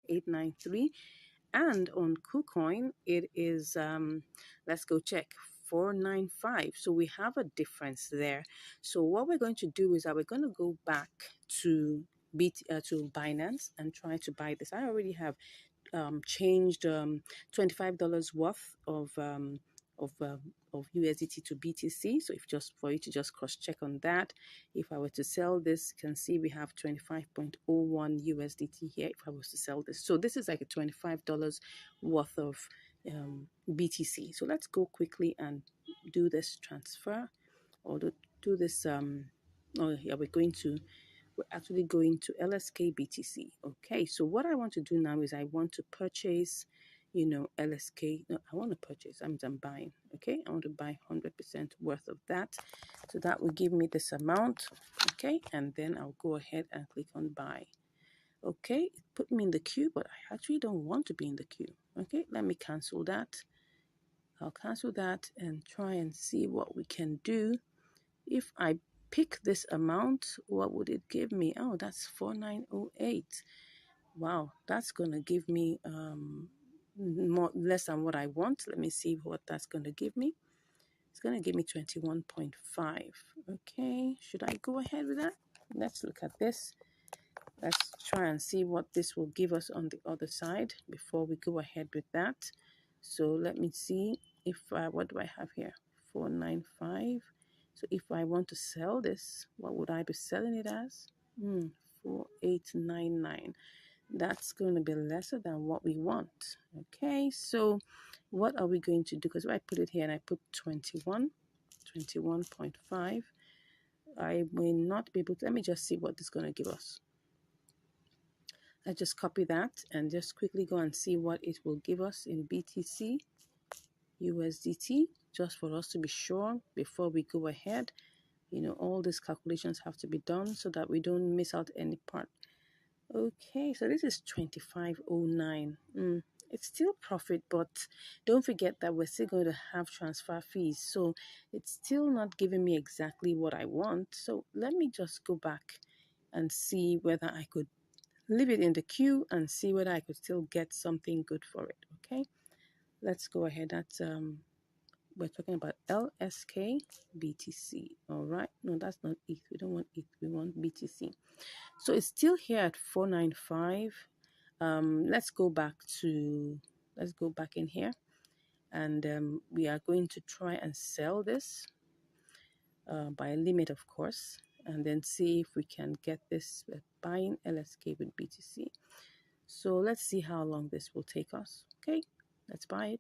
893. And on KuCoin, it is, let's go check, 495. So we have a difference there. So what we're going to do is that we're going to go back to to Binance and try to buy this. I already have changed $25 worth of of USDT to BTC. So if just for you to just cross check on that, if I were to sell this, you can see we have 25.01 USDT here. If I was to sell this, so this is like a $25 worth of BTC. So let's go quickly and do this transfer, or do this. Oh yeah, we're actually going to LSK BTC. Okay, so what I want to do now is I want to purchase, LSK. No, I want to purchase. I'm buying. Okay, I want to buy 100% worth of that. So that will give me this amount. Okay, and then I'll go ahead and click on buy. Okay, it put me in the queue, but I actually don't want to be in the queue. Okay, let me cancel that. I'll cancel that and try and see what we can do. If I pick this amount, what would it give me? Oh, that's 4908. Wow, that's gonna give me less than what I want. Let me see what that's gonna give me. It's gonna give me 21.5. Okay, should I go ahead with that? Let's look at this. Let's try and see what this will give us on the other side before we go ahead with that. So let me see if what do I have here? 495. So if I want to sell this, what would I be selling it as? 4899. That's going to be lesser than what we want. Okay, so what are we going to do? Because if I put it here and I put 21.5, I may not be able to. Let me just see what this is going to give us. I just copy that and just quickly go and see what it will give us in BTC, USDT, just for us to be sure before we go ahead. All these calculations have to be done so that we don't miss out any part. Okay, so this is 2509. It's still profit, but don't forget that we're still going to have transfer fees. So it's still not giving me exactly what I want. So let me just go back and see whether I could leave it in the queue and see whether I could still get something good for it. Okay, let's go ahead. That's we're talking about LSK BTC. All right, no, that's not ETH. We don't want ETH, we want BTC. So it's still here at 495. Let's go back in here, and we are going to try and sell this by a limit, of course, and then see if we can get this buying LSK with BTC. So let's see how long this will take us. Okay, let's buy it.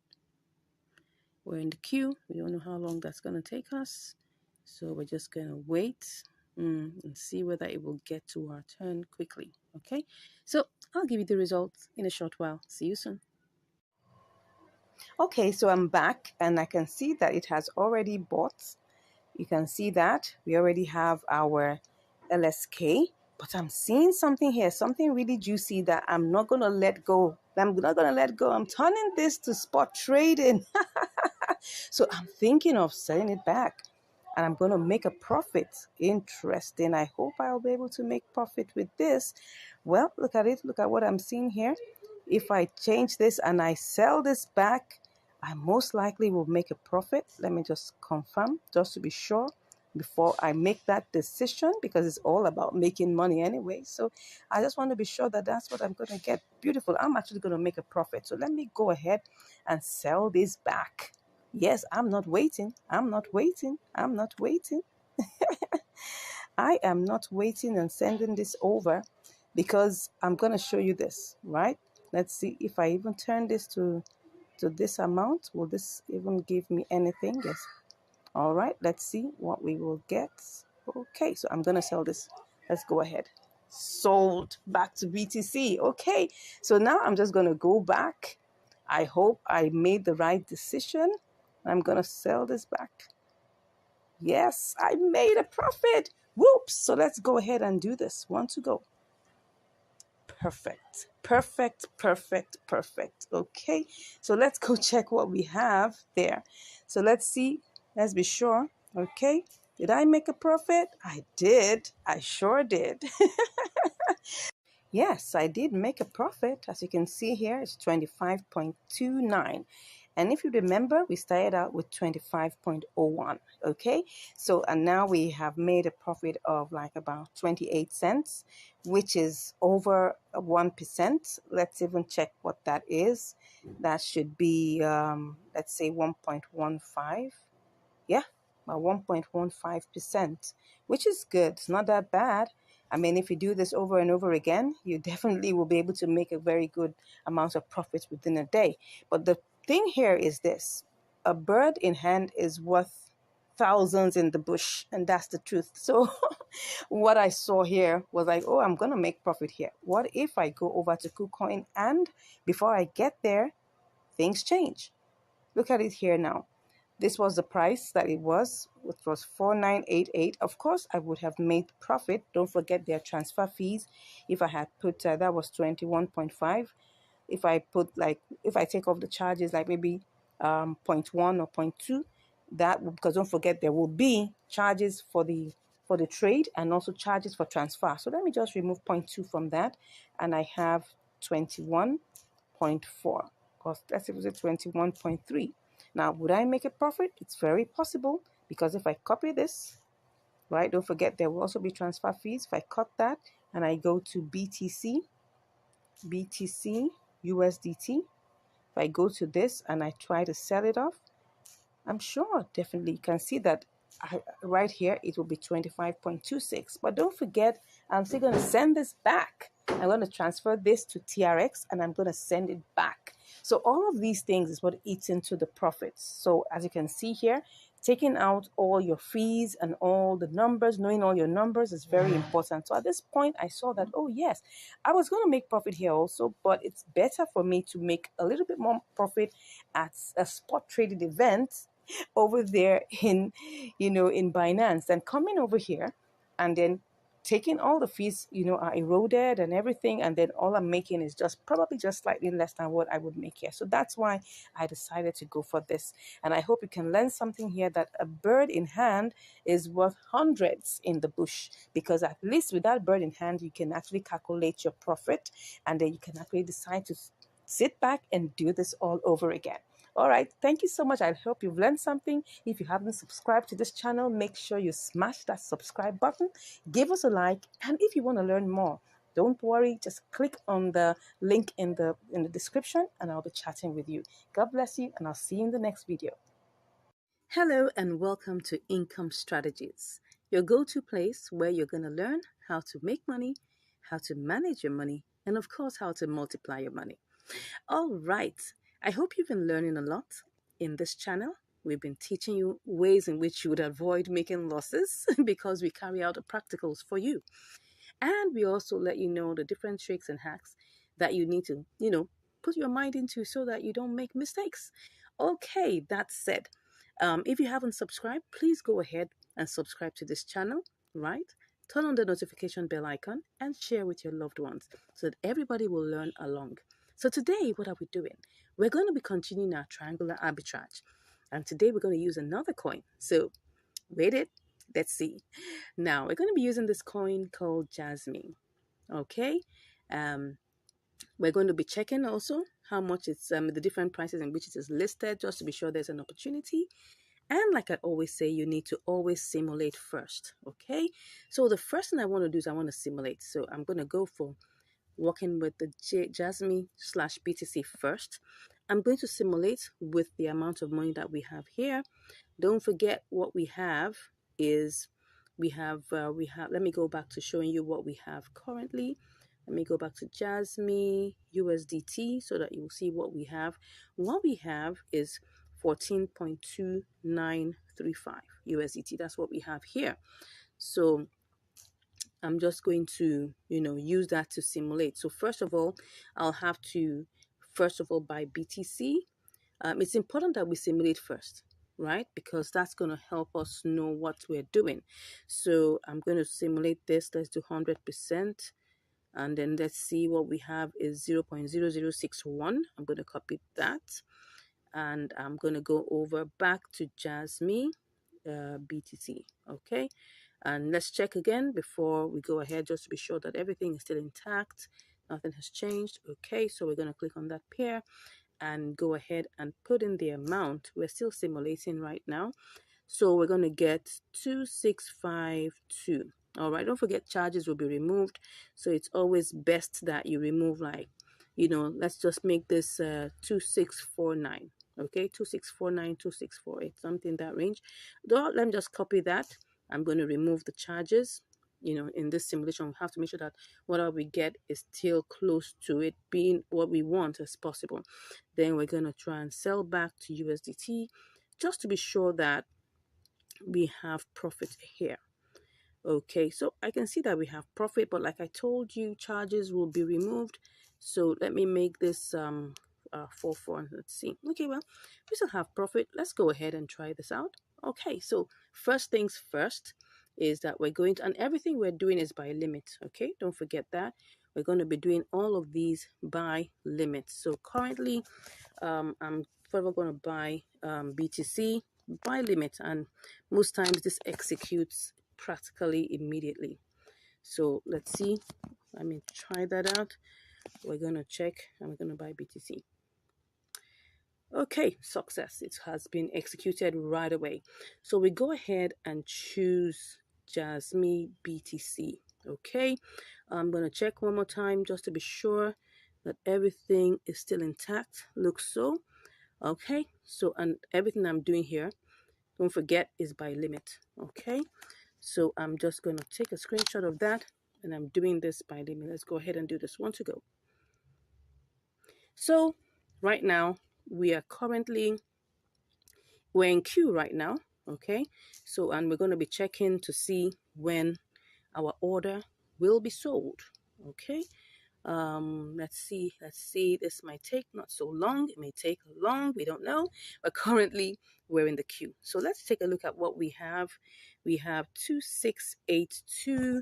We're in the queue. We don't know how long that's going to take us. So we're just going to wait and see whether it will get to our turn quickly. Okay, so I'll give you the results in a short while. See you soon. Okay, so I'm back and I can see that it has already bought. You can see that we already have our LSK, but I'm seeing something here, something really juicy that I'm not going to let go. I'm not going to let go. I'm turning this to spot trading. So I'm thinking of selling it back and I'm going to make a profit. Interesting. I hope I'll be able to make profit with this. Well, look at it. Look at what I'm seeing here. If I change this and I sell this back, I most likely will make a profit. Let me just confirm, just to be sure before I make that decision, because it's all about making money anyway. So I just want to be sure that that's what I'm going to get. Beautiful. I'm actually going to make a profit. So let me go ahead and sell this back. Yes, I'm not waiting. I'm not waiting. I'm not waiting. I am not waiting and sending this over, because I'm going to show you this, right? Let's see if I even turn this to this amount. Will this even give me anything? Yes. All right, let's see what we will get. Okay, so I'm going to sell this. Let's go ahead. Sold back to BTC. Okay, so now I'm just going to go back. I hope I made the right decision. I'm going to sell this back. Yes, I made a profit. Whoops. So let's go ahead and do this. One to go. Perfect. Perfect, perfect, perfect. Okay, so let's go check what we have there. So let's see. Let's be sure. Okay, did I make a profit? I did. I sure did. yes, I did make a profit. As you can see here, it's 25.29. And if you remember, we started out with 25.01. Okay, so and now we have made a profit of like about 28 cents, which is over 1%. Let's even check what that is. That should be, let's say 1.15. Yeah, about 1.15%, which is good. It's not that bad. I mean, if you do this over and over again, you definitely will be able to make a very good amount of profits within a day. But the thing here is this: a bird in hand is worth thousands in the bush, and that's the truth. So what I saw here was like, oh, I'm going to make profit here. What if I go over to KuCoin and before I get there, things change? Look at it here now. This was the price that it was, which was 4988. Of course, I would have made profit. Don't forget their transfer fees. If I had put that was 21.5. If I put if I take off the charges, like maybe 0.1 or 0.2, because don't forget there will be charges for the trade and also charges for transfer. So let me just remove 0.2 from that, and I have 21.4. Because let's say it was 21.3. Now, would I make a profit? It's very possible, because if I copy this, right, don't forget there will also be transfer fees. If I cut that and I go to BTC, USDT, if I go to this and I try to sell it off, I'm sure definitely you can see that right here it will be 25.26. But don't forget, I'm still going to send this back. I'm going to transfer this to TRX and I'm going to send it back. So all of these things is what eats into the profits. So as you can see here, taking out all your fees and all the numbers, knowing all your numbers is very important. So at this point, I saw that, oh yes, I was going to make profit here also, but it's better for me to make a little bit more profit at a spot traded event over there in Binance, and coming over here and then taking all the fees are eroded and everything, and then all I'm making is probably just slightly less than what I would make here. So that's why I decided to go for this, and I hope you can learn something here, that a bird in hand is worth hundreds in the bush, because at least with that bird in hand you can actually calculate your profit, and then you can actually decide to sit back and do this all over again. All right, thank you so much. I hope you've learned something. If you haven't subscribed to this channel, make sure you smash that subscribe button, give us a like, and if you want to learn more, don't worry, just click on the link in the description and I'll be chatting with you. God bless you, and I'll see you in the next video. Hello and welcome to Income Strategies, your go-to place where you're going to learn how to make money, how to manage your money, and of course, how to multiply your money. All right. I hope you've been learning a lot in this channel. We've been teaching you ways in which you would avoid making losses because we carry out the practicals for you. And we also let you know the different tricks and hacks that you need to, put your mind into so that you don't make mistakes. Okay, that said, if you haven't subscribed, please go ahead and subscribe to this channel, right? Turn on the notification bell icon and share with your loved ones so that everybody will learn along. So today, what are we doing? We're going to be continuing our triangular arbitrage. And today we're going to use another coin. So wait it. Let's see. Now we're going to be using this coin called Jasmine. Okay. We're going to be checking also how much it's the different prices in which it is listed, just to be sure there's an opportunity. And like I always say, you need to always simulate first. Okay. So the first thing I want to do is I want to simulate. So I'm going to go for working with the Jasmine/BTC first. I'm going to simulate with the amount of money that we have here. Don't forget what we have is we have let me go back to showing you what we have currently. Let me go back to Jasmine USDT so that you will see what we have. What we have is 14.2935 USDT. That's what we have here. So I'm just going to, use that to simulate. So first of all, I'll have to, buy BTC. It's important that we simulate first, right? Because that's going to help us know what we're doing. So I'm going to simulate this. Let's do 100%. And then let's see what we have is 0.0061. I'm going to copy that. And I'm going to go over back to Jasmine BTC. Okay. And let's check again before we go ahead, just to be sure that everything is still intact, nothing has changed. Okay, so we're going to click on that pair and go ahead and put in the amount. We're still simulating right now, so we're going to get 2652. All right, don't forget charges will be removed, so it's always best that you remove, like, let's just make this 2649. Okay, 2649, 2648, something in that range. Let me just copy that. I'm going to remove the charges. In this simulation, we have to make sure that whatever we get is still close to it being what we want as possible. Then we're going to try and sell back to USDT, just to be sure that we have profit here. Okay, so I can see that we have profit, but like I told you, charges will be removed. So let me make this 4 let's see. Okay, well, we still have profit. Let's go ahead and try this out. Okay, so first things first is that we're going to, and everything we're doing is by limit. Okay, don't forget that. We're going to be doing all of these by limit. So currently I'm further going to buy BTC by limit, and most times this executes practically immediately. So let's see. Let me try that out. We're going to check and we're going to buy BTC. Okay, success. It has been executed right away. So we go ahead and choose Jasmine BTC. Okay, I'm going to check one more time just to be sure that everything is still intact. Looks so. Okay, so, and everything I'm doing here, don't forget, is by limit. Okay, so I'm just going to take a screenshot of that, and I'm doing this by limit. Let's go ahead and do this one to go. So right now we're in queue right now. Okay, so, and we're going to be checking to see when our order will be sold. Okay, let's see, this might take not so long, it may take long, we don't know, but currently we're in the queue. So let's take a look at what we have. We have 2682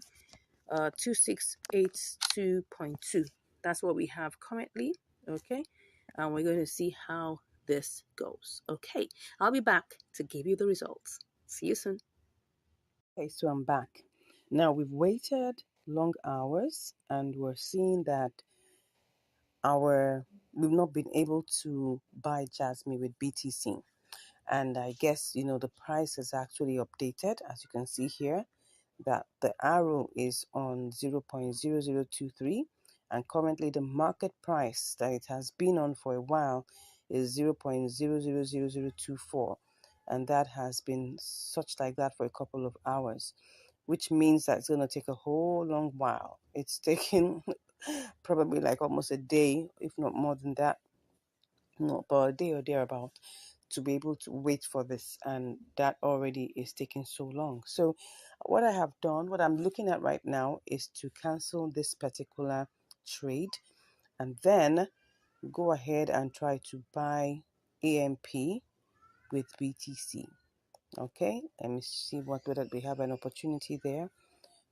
2682.2. That's what we have currently. Okay, and we're going to see how this goes. Okay, I'll be back to give you the results. See you soon. Okay, so I'm back. Now we've waited long hours and we're seeing that we've not been able to buy Jasmine with BTC. And I guess, the price is actually updated, as you can see here, that the arrow is on 0.0023, and currently the market price that it has been on for a while is 0.000024, and that has been such like that for a couple of hours, which means that it's going to take a whole long while. It's taking probably like almost a day, if not more than that, not about a day or thereabout, to be able to wait for this, and that already is taking so long. So what I have done, what I'm looking at right now, is to cancel this particular trade and then go ahead and try to buy AMP with BTC. Okay, let me see whether we have an opportunity there.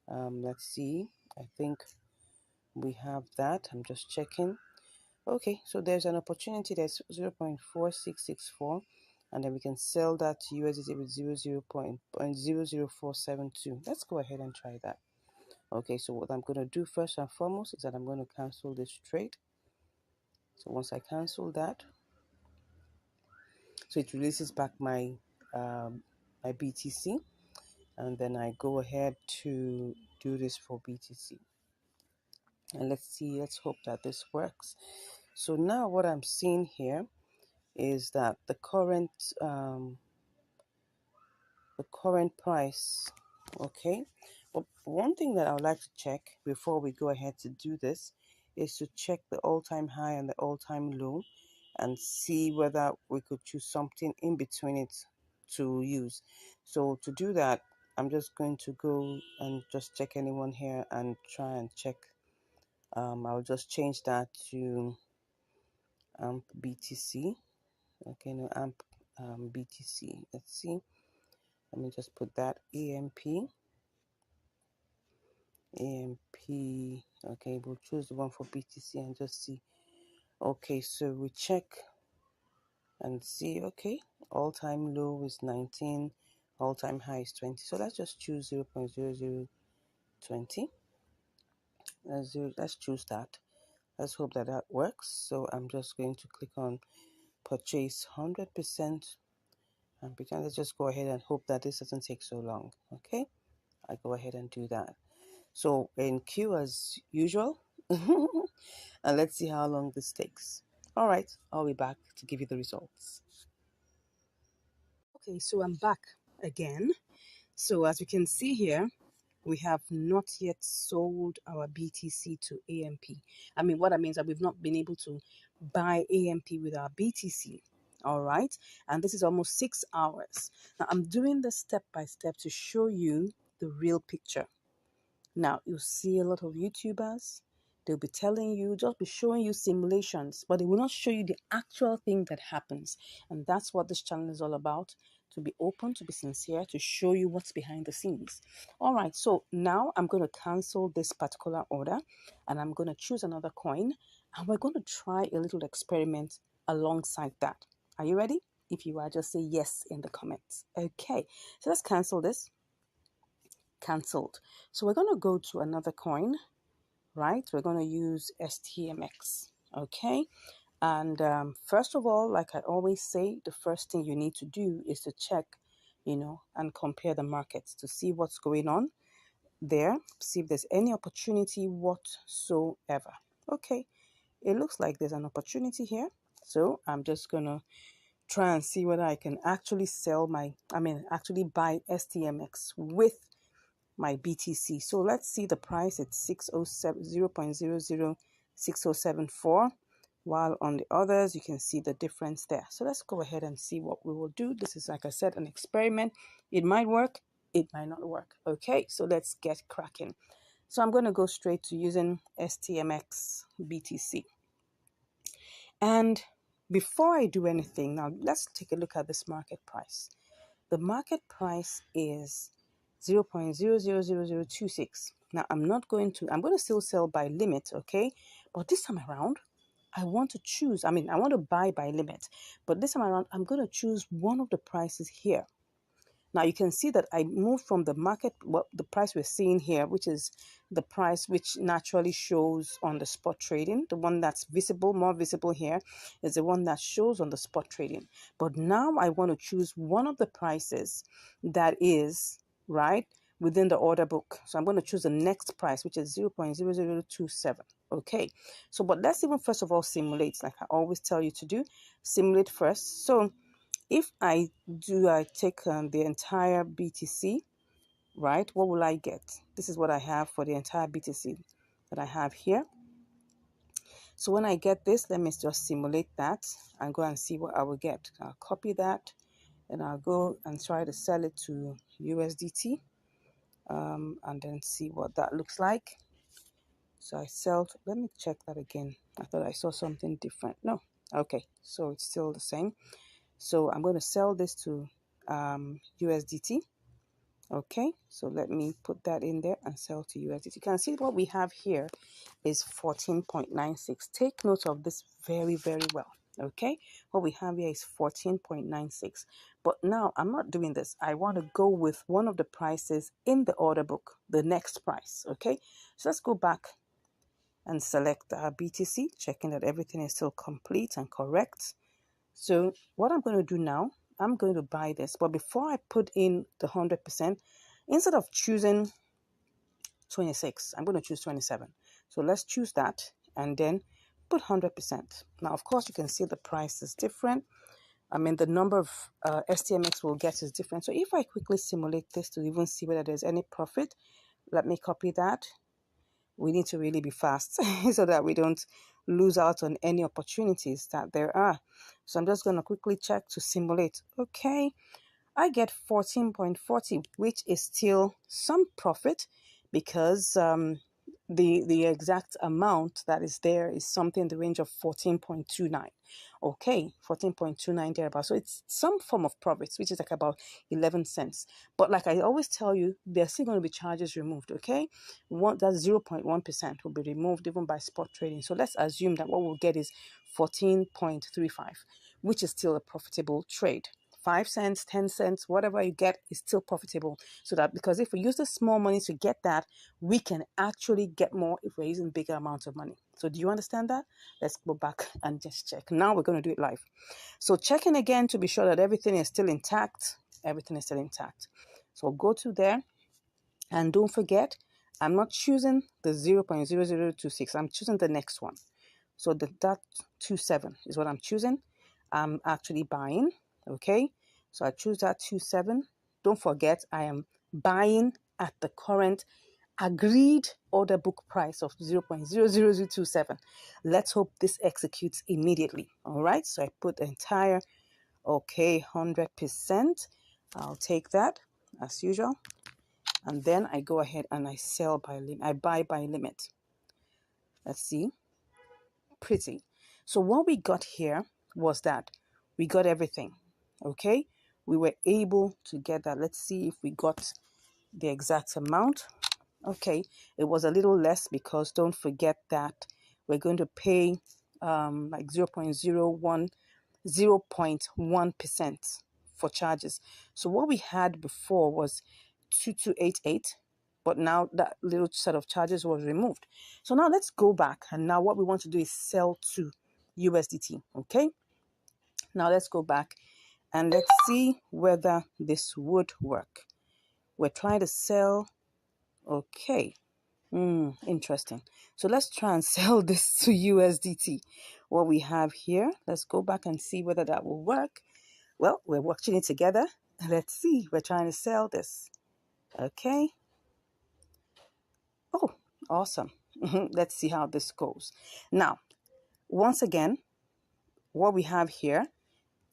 Let's see. I think we have that. I'm just checking. Okay, so there's an opportunity that's 0.4664, and then we can sell that to USDT with 0.00472. Let's go ahead and try that. Okay, so what I'm going to do first and foremost is that I'm going to cancel this trade. So once I cancel that, so it releases back my my BTC, and then I go ahead to do this for BTC. And let's hope that this works. So now what I'm seeing here is that the current price. Okay, but one thing that I would like to check before we go ahead to do this is to check the all-time high and the all-time low and see whether we could choose something in between it to use. So to do that, I'm just going to go and just check anyone here and try and check. I'll just change that to BTC. Okay, no, BTC. Let's see. Let me just put that AMP. Okay, we'll choose the one for BTC and just see. Okay, so we check and see. Okay, all-time low is 19, all-time high is 20. So let's just choose 0.0020. Let's choose that. Let's hope that that works. So I'm just going to click on purchase 100%, and pretend. Let's just go ahead and hope that this doesn't take so long. Okay, I go ahead and do that. So in queue as usual, and let's see how long this takes. All right, I'll be back to give you the results. Okay, so I'm back again. So as you can see here, we have not yet sold our BTC to AMP. I mean, what that means that we've not been able to buy AMP with our BTC. All right, and this is almost 6 hours. Now I'm doing this step by step to show you the real picture. Now, you'll see a lot of YouTubers, they'll be telling you, just be showing you simulations, but they will not show you the actual thing that happens. And that's what this channel is all about, to be open, to be sincere, to show you what's behind the scenes. All right, so now I'm going to cancel this particular order, and I'm going to choose another coin, and we're going to try a little experiment alongside that. Are you ready? If you are, just say yes in the comments. Okay, so let's cancel this. Cancelled. So we're going to go to another coin, right? We're going to use STMX. Okay, and first of all, like I always say, the first thing you need to do is to check, and compare the markets to see what's going on there, see if there's any opportunity whatsoever. Okay, it looks like there's an opportunity here, so I'm just gonna try and see whether I can actually actually buy STMX with my BTC. So let's see the price. It's 607 0.006074, while on the others you can see the difference there. So let's go ahead and see what we will do. This is, like I said, an experiment. It might work, it might not work. Okay, so let's get cracking. So I'm going to go straight to using STMX BTC. And before I do anything, now let's take a look at this market price. The market price is 0.000026. Now I'm going to still sell by limit, okay? But this time around, I want to choose, I want to buy by limit. But this time around, I'm going to choose one of the prices here. Now you can see that I moved from the market, the price we're seeing here, which is the price which naturally shows on the spot trading. The one that's visible, more visible here, is the one that shows on the spot trading. But now I want to choose one of the prices that is, right, within the order book. So I'm going to choose the next price, which is 0.0027. Okay, so but let's even first of all simulate, like I always tell you to do. Simulate first. So if I take the entire BTC, right, what will I get? This is what I have for the entire BTC that I have here. So when I get this, let me just simulate that and go and see what I will get. I'll copy that and I'll go and try to sell it to USDT, and then see what that looks like. So I sell, let me check that again. I thought I saw something different. No, okay, so it's still the same. So I'm going to sell this to USDT. Okay, so let me put that in there and sell to USDT. You can see what we have here is 14.96. Take note of this very, very well. Okay, what we have here is 14.96. But now I'm not doing this. I want to go with one of the prices in the order book, the next price. Okay, so let's go back and select our BTC, checking that everything is still complete and correct. So what I'm going to do now, I'm going to buy this. But before I put in the 100%, instead of choosing 26, I'm going to choose 27. So let's choose that and then put 100%. Now, of course, you can see the price is different. The number of STMX we'll get is different. So if I quickly simulate this to even see whether there's any profit, let me copy that. We need to really be fast so that we don't lose out on any opportunities that there are. So I'm just going to quickly check to simulate. Okay, I get 14.40, which is still some profit because the exact amount that is there is something in the range of 14.29. Okay, 14.29 thereabouts. So it's some form of profits, which is like about 11 cents. But like I always tell you, there's still going to be charges removed. Okay, that 0.1% will be removed even by spot trading. So let's assume that what we'll get is 14.35, which is still a profitable trade 5 cents, 10 cents, whatever you get is still profitable. So that, because if we use the small money to get that, we can actually get more if we're using bigger amounts of money. So do you understand that? Let's go back and just check. Now we're going to do it live. So checking again to be sure that everything is still intact. Everything is still intact. So go to there, and don't forget, I'm not choosing the 0.0026. I'm choosing the next one. So that 27 is what I'm choosing. I'm actually buying. Okay. So I choose that 27. Don't forget, I am buying at the current agreed order book price of 0.00027. Let's hope this executes immediately. All right. So I put the entire, okay, 100%. I'll take that as usual. And then I go ahead and I sell by limit. I buy by limit. Let's see. Pretty. So what we got here was that we got everything. Okay. We were able to get that. Let's see if we got the exact amount. Okay. It was a little less because don't forget that we're going to pay like 0.1% for charges. So what we had before was 2288, but now that little set of charges was removed. So now let's go back, and now what we want to do is sell to USDT. Okay, now let's go back and let's see whether this would work. We're trying to sell. Okay. Interesting. So let's try and sell this to USDT. What we have here, let's go back and see whether that will work. Well, we're watching it together. Let's see. We're trying to sell this. Okay. Oh, awesome. Let's see how this goes. Now, once again, what we have here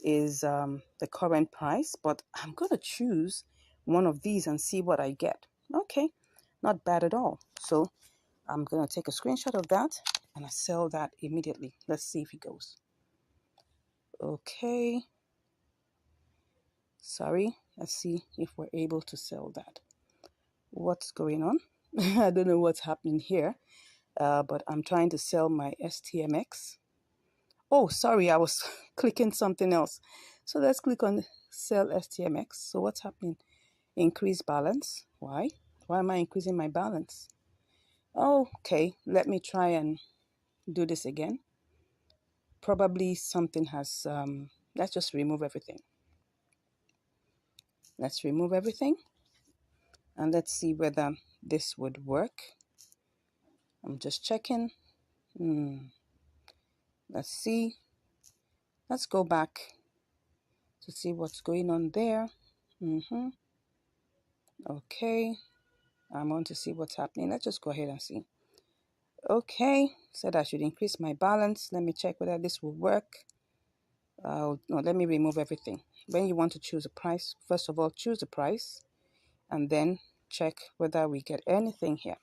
is the current price, but I'm going to choose one of these and see what I get. Okay, not bad at all. So I'm going to take a screenshot of that and I sell that immediately. Let's see if it goes. Okay. Sorry. Let's see if we're able to sell that. What's going on? I don't know what's happening here, but I'm trying to sell my STMX. Oh, sorry, I was clicking something else. So let's click on sell STMX. So what's happening? Increase balance. Why? Why am I increasing my balance? Oh, okay, let me try and do this again. Probably something has, let's just remove everything. Let's remove everything. And let's see whether this would work. I'm just checking. Let's see. Let's go back to see what's going on there. Okay. I want to see what's happening. Let's just go ahead and see. Okay. Said I should increase my balance. Let me check whether this will work. No, let me remove everything. When you want to choose a price, first of all, choose the price and then check whether we get anything here.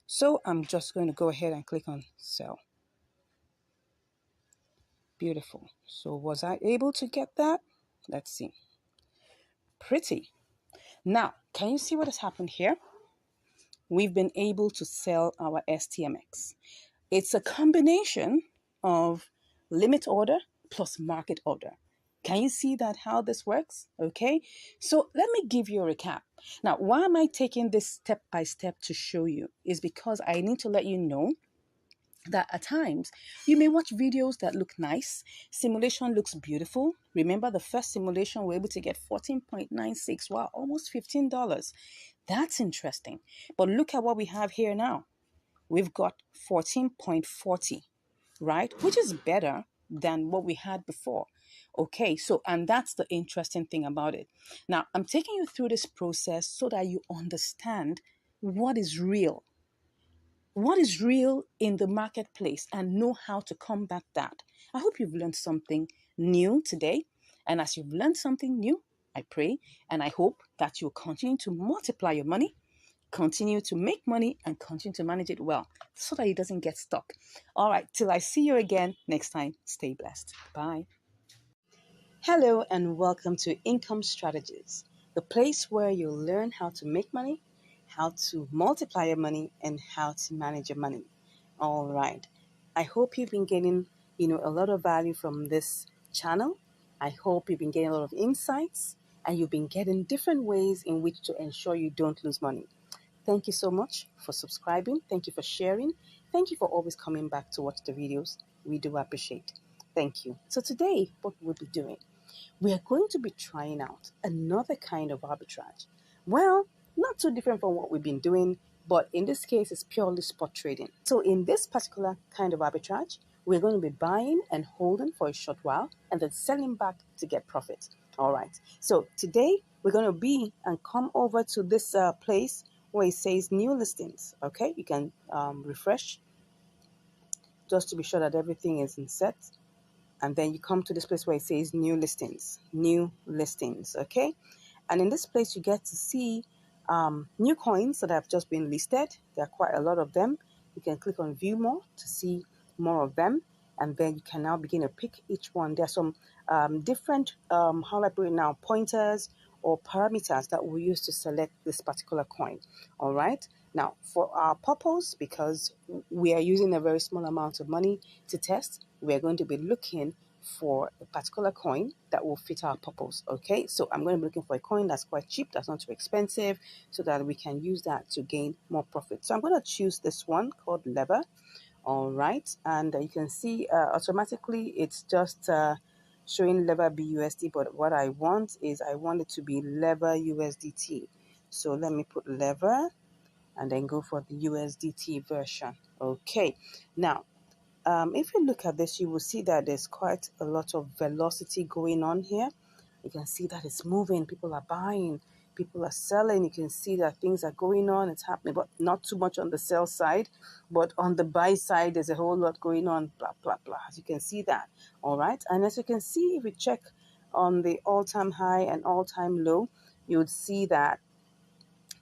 So I'm just going to go ahead and click on sell. Beautiful. So was I able to get that? Let's see. Pretty. Now, can you see what has happened here? We've been able to sell our STMX. It's a combination of limit order plus market order. Can you see that how this works? Okay, so let me give you a recap. Now, why am I taking this step by step to show you? Is because I need to let you know that at times you may watch videos that look nice. Simulation looks beautiful. Remember the first simulation, we're able to get 14.96. Wow, almost $15. That's interesting. But look at what we have here now. We've got 14.40, right? Which is better than what we had before. Okay, so, and that's the interesting thing about it. Now, I'm taking you through this process so that you understand what is real. What is real in the marketplace and know how to combat that. I hope you've learned something new today. And as you've learned something new, I pray and I hope that you'll continue to multiply your money, continue to make money, and continue to manage it well so that it doesn't get stuck. All right, till I see you again next time, stay blessed. Bye. Hello and welcome to Income Strategies, the place where you'll learn how to make money, how to multiply your money, and how to manage your money. All right. I hope you've been getting, a lot of value from this channel. I hope you've been getting a lot of insights and you've been getting different ways in which to ensure you don't lose money. Thank you so much for subscribing. Thank you for sharing. Thank you for always coming back to watch the videos. We do appreciate. Thank you. So today, what we'll be doing, we are going to be trying out another kind of arbitrage. Well, not too different from what we've been doing, but in this case, it's purely spot trading. So in this particular kind of arbitrage, we're going to be buying and holding for a short while and then selling back to get profit. All right. So today, we're going to be and come over to this place where it says new listings. Okay, you can refresh just to be sure that everything is in set. And then you come to this place where it says new listings, okay? And in this place, you get to see new coins that have just been listed. There are quite a lot of them. You can click on view more to see more of them. And then you can now begin to pick each one. There are some different, how do I put it now, pointers or parameters that we use to select this particular coin. All right. Now, for our purpose, because we are using a very small amount of money to test, we are going to be looking for a particular coin that will fit our purpose. Okay, so I'm going to be looking for a coin that's quite cheap, that's not too expensive, so that we can use that to gain more profit. So I'm going to choose this one called lever. All right, and you can see automatically it's just showing lever BUSD, but what I want is I want it to be lever USDT. So let me put lever and then go for the USDT version. Okay, now if you look at this, you will see that there's quite a lot of velocity going on here. You can see that it's moving. People are buying. People are selling. You can see that things are going on. It's happening, but not too much on the sell side. But on the buy side, there's a whole lot going on, blah, blah, blah. As you can see that. All right. And as you can see, if we check on the all-time high and all-time low, you would see that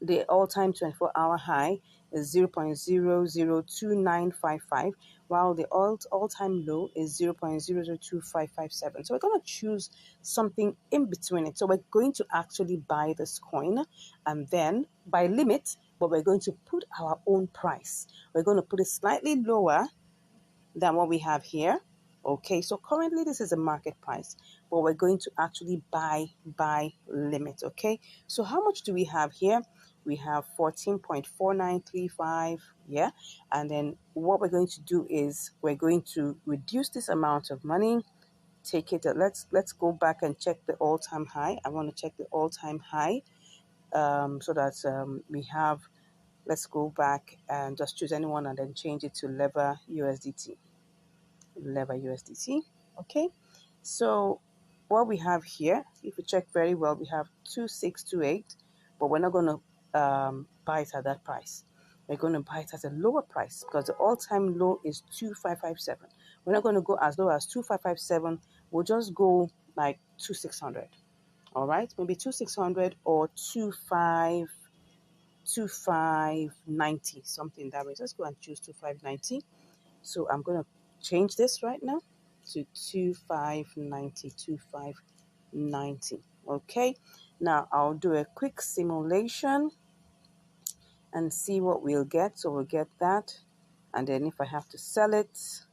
the all-time 24-hour high is 0.002955, while the all-time low is 0.002557. So we're going to choose something in between it. So we're going to actually buy this coin and then by limit, but we're going to put our own price. We're going to put it slightly lower than what we have here. Okay, so currently this is a market price, but we're going to actually buy by limit. Okay, so how much do we have here? We have 14.4935, yeah, and then what we're going to do is we're going to reduce this amount of money, take it, let's go back and check the all-time high. I want to check the all-time high so that we have, let's go back and just choose anyone and then change it to lever USDT. Okay, so what we have here, if you check very well, we have 2628, but we're not going to buy it at that price. We're going to buy it at a lower price because the all-time low is 2557. We're not going to go as low as 2557. We'll just go like 2600. All right, maybe 2600 or 2590, something that way. Let's go and choose 2590. So I'm going to change this right now to 2590. Okay, now I'll do a quick simulation and see what we'll get. So we'll get that, and then if I have to sell it,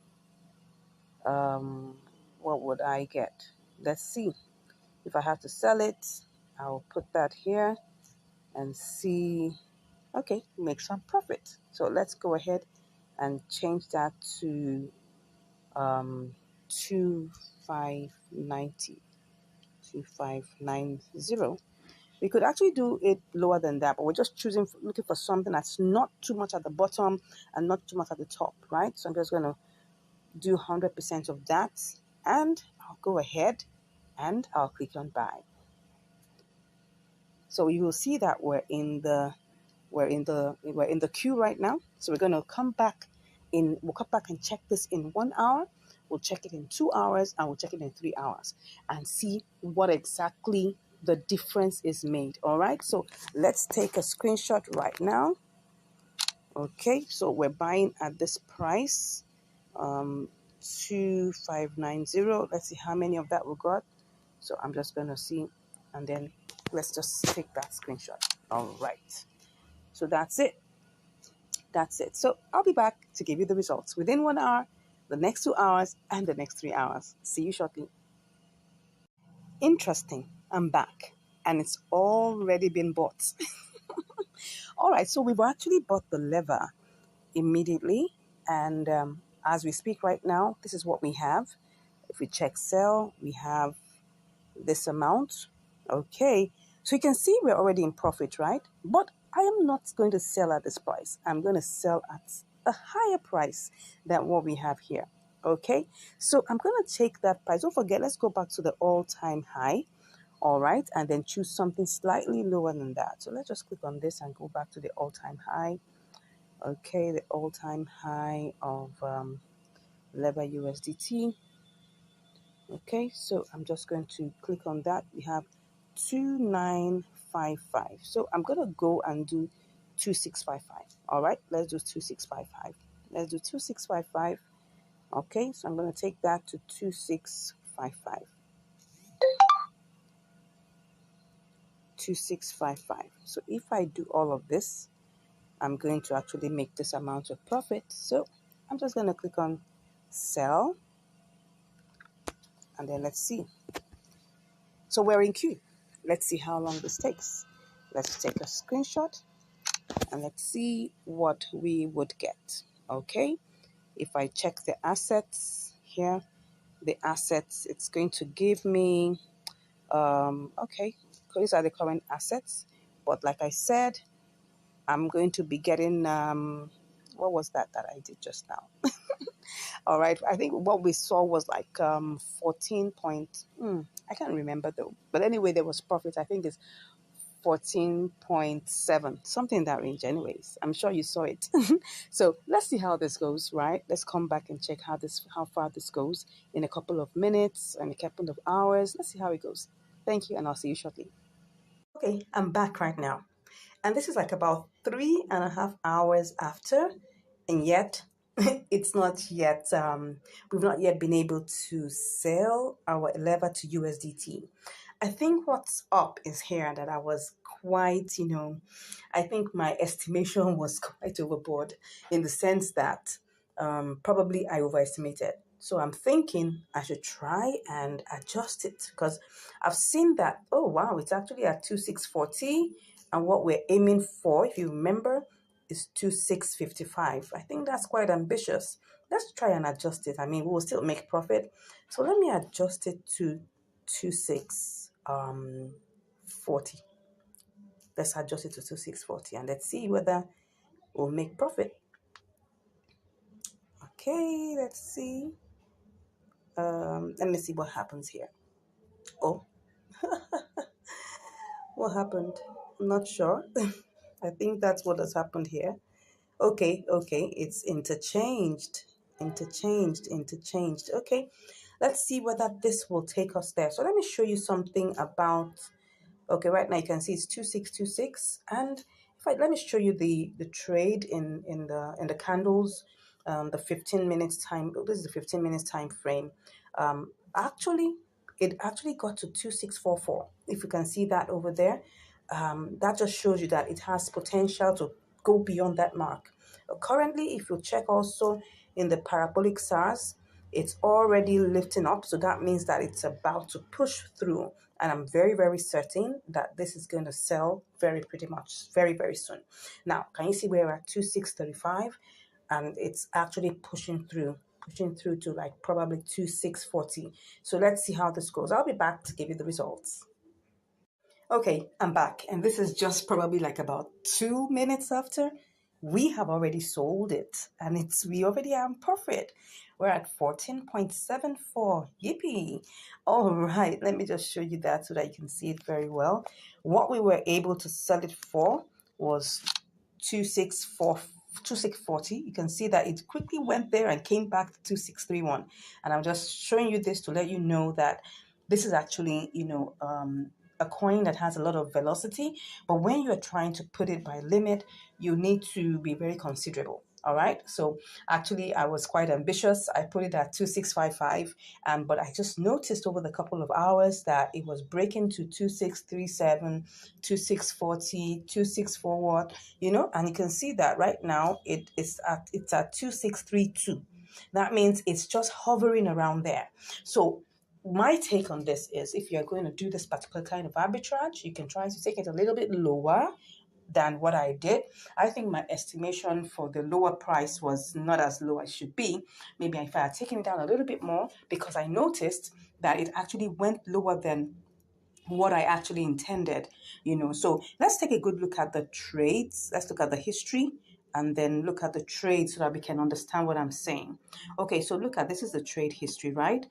what would I get? Let's see. If I have to sell it, I'll put that here and see. Okay, make some profit. So let's go ahead and change that to 2590. We could actually do it lower than that, but we're just looking for something that's not too much at the bottom and not too much at the top, right? So I'm just going to do 100% of that, and I'll go ahead and I'll click on buy. So you will see that we're in the queue right now. So we're going to come back we'll come back and check this in 1 hour. We'll check it in 2 hours, and we'll check it in 3 hours and see what exactly the difference is made. All right, so let's take a screenshot right now. Okay, so we're buying at this price, 2590. Let's see how many of that we got. So I'm just going to see, and then let's just take that screenshot. All right, so that's it. So I'll be back to give you the results within 1 hour, the next 2 hours, and the next 3 hours. See you shortly. Interesting. I'm back and it's already been bought. All right, so we've actually bought the lever immediately. And as we speak right now, this is what we have. If we check sell, we have this amount. Okay, so you can see we're already in profit, right? But I am not going to sell at this price. I'm going to sell at a higher price than what we have here. Okay, so I'm going to take that price. Don't forget, let's go back to the all-time high. All right, and then choose something slightly lower than that. So let's just click on this and go back to the all-time high. Okay, the all-time high of lever USDT. Okay, so I'm just going to click on that. We have 2955. So I'm going to go and do 2655. All right, let's do 2655. Let's do 2655. Okay, so I'm going to take that to 2655. 2655. So if I do all of this, I'm going to actually make this amount of profit. So I'm just going to click on sell and then let's see. So we're in queue. Let's see how long this takes. Let's take a screenshot and let's see what we would get. Okay, if I check the assets here, the assets, it's going to give me, okay, these are the current assets. But like I said, I'm going to be getting, what was that I did just now? All right, I think what we saw was like 14 point, I can't remember though. But anyway, there was profit. I think it's 14.7, something in that range anyways. I'm sure you saw it. So let's see how this goes, right? Let's come back and check how far this goes in a couple of minutes and a couple of hours. Let's see how it goes. Thank you, and I'll see you shortly. Okay, I'm back right now. And this is like about 3.5 hours after, and yet it's not yet, we've not yet been able to sell our lever to USDT. I think what's up is here that I was quite, I think my estimation was quite overboard in the sense that probably I overestimated. So I'm thinking I should try and adjust it because I've seen that, oh wow, it's actually at 2640 and what we're aiming for, if you remember, is 2655. I think that's quite ambitious. Let's try and adjust it. I mean, we will still make profit. So let me adjust it to 2640. Let's adjust it to 2640 and let's see whether we'll make profit. Okay, let's see. Let me see what happens here. Oh, what happened? I'm not sure. I think that's what has happened here. Okay, it's interchanged. Okay, let's see whether this will take us there. So let me show you something about, okay, right now you can see it's 2626, and let me show you the trade in the candles, the 15 minutes time. This is the 15 minutes time frame. Actually, it actually got to 2644. If you can see that over there, that just shows you that it has potential to go beyond that mark. Currently, if you check also in the parabolic SARS, it's already lifting up. So that means that it's about to push through. And I'm very, very certain that this is going to sell pretty much very, very soon. Now, can you see we're at 2635? And it's actually pushing through to like probably 2640. So let's see how this goes. I'll be back to give you the results. Okay, I'm back, and this is just probably like about 2 minutes after. We have already sold it, and we already are in profit. We're at 14.74. Yippee! All right, let me just show you that so that you can see it very well. What we were able to sell it for was 2640. You can see that it quickly went there and came back to 2631. And I'm just showing you this to let you know that this is actually, a coin that has a lot of velocity, but when you're trying to put it by limit, you need to be very considerable. All right. So actually, I was quite ambitious. I put it at 2655, but I just noticed over the couple of hours that it was breaking to 2637, 2640, 2641. And you can see that right now it's at 2632. That means it's just hovering around there. So my take on this is, if you're going to do this particular kind of arbitrage, you can try to take it a little bit lower than what I did. I think my estimation for the lower price was not as low as it should be. Maybe if I had taken it down a little bit more, because I noticed that it actually went lower than what I actually intended, So let's take a good look at the trades. Let's look at the history and then look at the trade so that we can understand what I'm saying. Okay, so look at, this is the trade history, right?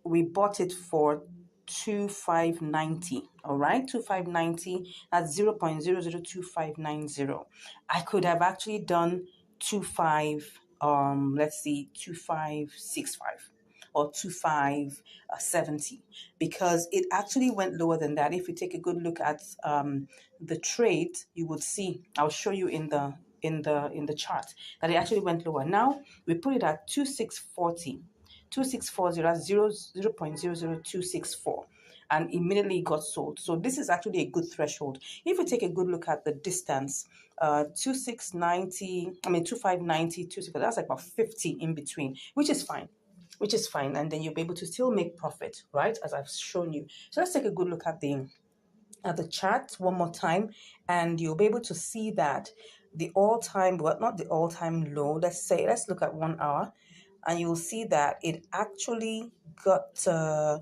We bought it for 2590, all right? 2590, that's 0.002590. I could have actually done 2565 or 2570, because it actually went lower than that. If you take a good look at the trade, you would see, I'll show you in the chart, that it actually went lower. Now we put it at 2640, 2640, that's 0.00264, and immediately got sold. So this is actually a good threshold. If you take a good look at the distance, 2590, 26, that's like about 50 in between, which is fine. And then you'll be able to still make profit, right, as I've shown you. So let's take a good look at the chart one more time, and you'll be able to see that the all-time, well, not the all-time low, let's look at 1 hour, and you'll see that it actually got to,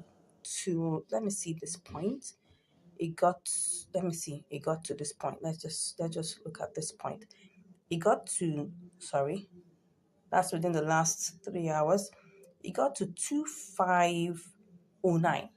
let me see this point. It got to this point. Let's just look at this point. It got to, that's within the last 3 hours. It got to 2509.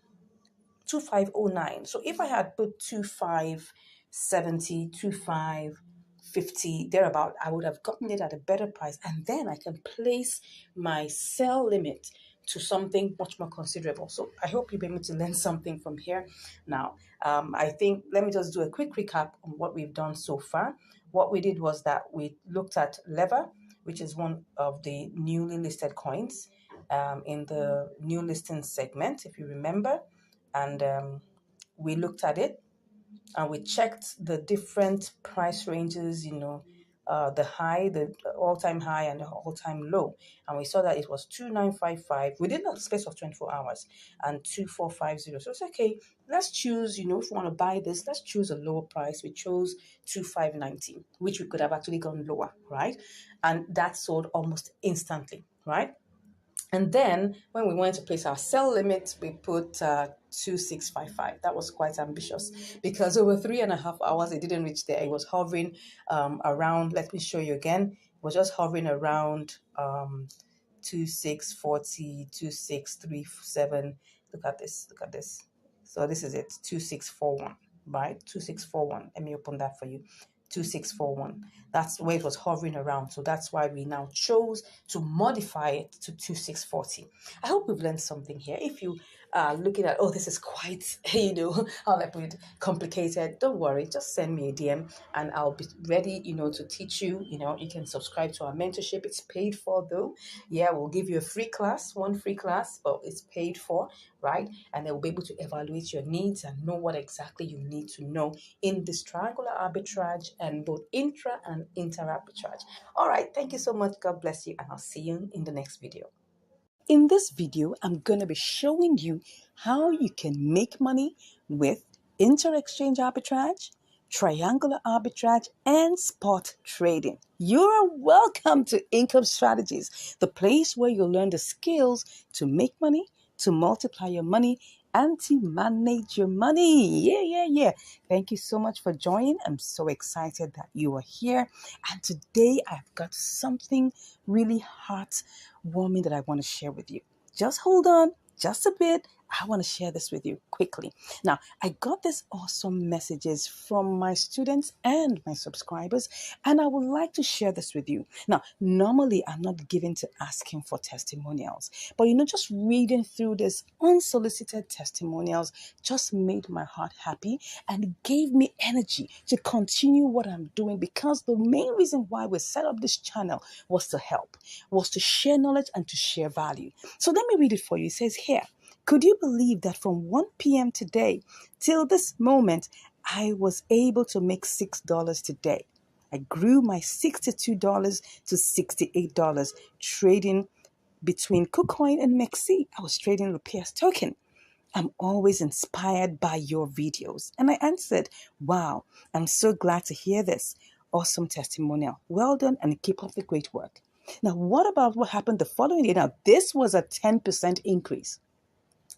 2509. So if I had put 2570, 2550, thereabout, I would have gotten it at a better price. And then I can place my sell limit to something much more considerable. So I hope you'll be able to learn something from here. Now, I think, let me just do a quick recap on what we've done so far. What we did was that we looked at Lever, which is one of the newly listed coins in the new listing segment, if you remember. And we looked at it and we checked the different price ranges, the high, the all-time high and the all-time low. And we saw that it was 2955 within a space of 24 hours and 2450. So it's okay. Let's choose, if we want to buy this, let's choose a lower price. We chose 2590, which we could have actually gone lower, right? And that sold almost instantly, right? And then when we wanted to place our sell limit, we put 2655. That was quite ambitious, because over 3.5 hours, it didn't reach there. It was hovering around, let me show you again. It was just hovering around 2640, 2637. Look at this. So this is it, 2641, right? 2641. Let me open that for you. 2641. That's where it was hovering around. So that's why we now chose to modify it to 2640. I hope we've learned something here. If you are looking at, this is quite, how I put it, complicated, don't worry. Just send me a DM and I'll be ready, to teach you. You can subscribe to our mentorship. It's paid for though. Yeah, we'll give you a free class, one free class, but it's paid for, right? And they'll be able to evaluate your needs and know what exactly you need to know in this triangular arbitrage and both intra and inter arbitrage. All right, thank you so much. God bless you, and I'll see you in the next video. In this video, I'm going to be showing you how you can make money with inter-exchange arbitrage, triangular arbitrage, and spot trading. You're welcome to Income Strategies, the place where you'll learn the skills to make money, to multiply your money, and to manage your money. Yeah. Thank you so much for joining. I'm so excited that you are here. And today I've got something really heartwarming that I want to share with you. Just hold on just a bit. I want to share this with you quickly. Now, I got these awesome messages from my students and my subscribers, and I would like to share this with you. Now, normally I'm not given to asking for testimonials, but just reading through this unsolicited testimonials just made my heart happy and gave me energy to continue what I'm doing, because the main reason why we set up this channel was to help, was to share knowledge and to share value. So let me read it for you. It says here, could you believe that from 1 p.m. today till this moment, I was able to make $6 today? I grew my $62 to $68 trading between KuCoin and MEXC, I was trading Rupiah's token. I'm always inspired by your videos. And I answered, wow, I'm so glad to hear this. Awesome testimonial. Well done and keep up the great work. Now, what about what happened the following day? Now, this was a 10% increase.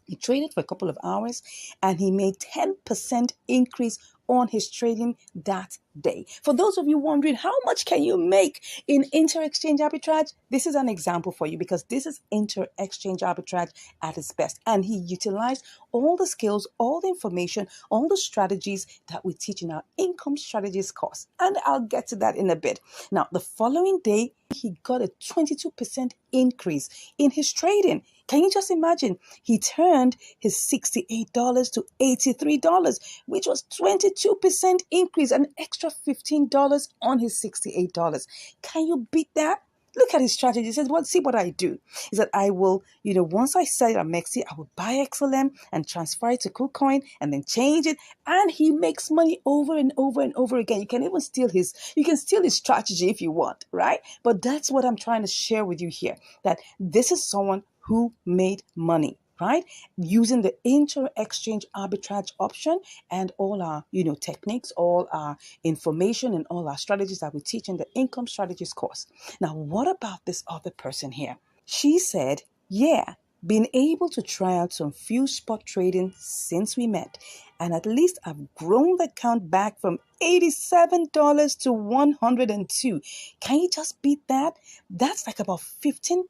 He traded for a couple of hours and he made 10% increase on his trading that day. For those of you wondering, how much can you make in inter-exchange arbitrage? This is an example for you because this is inter-exchange arbitrage at its best. And he utilized all the skills, all the information, all the strategies that we teach in our income strategies course. And I'll get to that in a bit. Now, the following day, he got a 22% increase in his trading. Can you just imagine? He turned his $68 to $83, which was 22% increase, an extra $15 on his $68. Can you beat that? Look at his strategy. He says, well, see what I do is that I will, once I sell it at MEXC, I will buy XLM and transfer it to KuCoin and then change it. And he makes money over and over and over again. You can even steal his strategy if you want, right? But that's what I'm trying to share with you here, that this is someone who made money, right? Using the inter-exchange arbitrage option and all our, techniques, all our information and all our strategies that we teach in the income strategies course. Now, what about this other person here? She said, yeah, been able to try out some few spot trading since we met. And at least I've grown the account back from $87 to $102. Can you just beat that? That's like about $15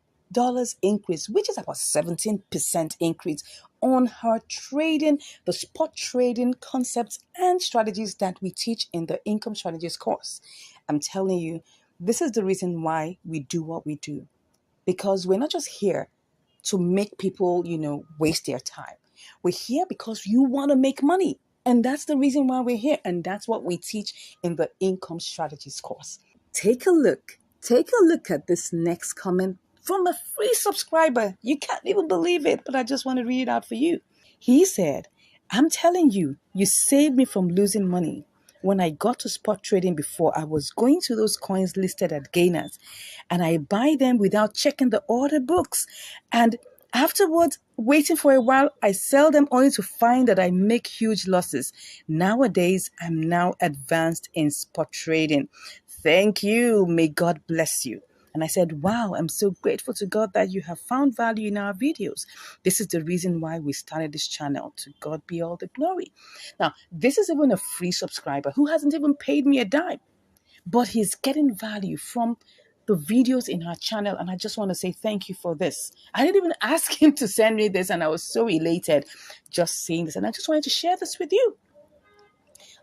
increase, which is about 17% increase on her trading, the spot trading concepts and strategies that we teach in the income strategies course. I'm telling you, this is the reason why we do what we do, because we're not just here to make people, waste their time. We're here because you want to make money. And that's the reason why we're here. And that's what we teach in the income strategies course. Take a look at this next comment from a free subscriber. You can't even believe it, but I just want to read it out for you. He said, I'm telling you, you saved me from losing money. When I got to spot trading before, I was going to those coins listed at gainers and I buy them without checking the order books. And afterwards, waiting for a while, I sell them only to find that I make huge losses. Nowadays, I'm now advanced in spot trading. Thank you. May God bless you. And I said, wow, I'm so grateful to God that you have found value in our videos. This is the reason why we started this channel. To God be all the glory. Now, this is even a free subscriber who hasn't even paid me a dime, but he's getting value from the videos in our channel. And I just want to say thank you for this. I didn't even ask him to send me this, and I was so elated just seeing this. And I just wanted to share this with you.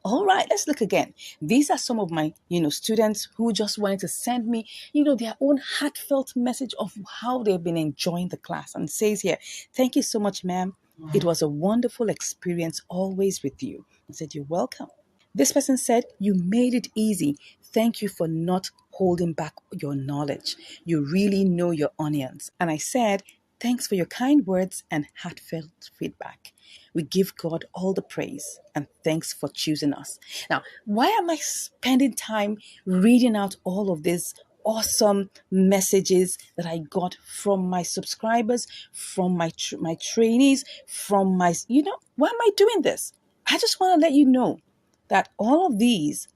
All right, let's look again. These are some of my, students who just wanted to send me, their own heartfelt message of how they've been enjoying the class. And it says here, thank you so much, ma'am. It was a wonderful experience always with you. I said, you're welcome. This person said, you made it easy. Thank you for not holding back your knowledge. You really know your onions. And I said, thanks for your kind words and heartfelt feedback. We give God all the praise and thanks for choosing us. Now, why am I spending time reading out all of these awesome messages that I got from my subscribers, from my trainees, from my, why am I doing this? I just want to let you know that all of these,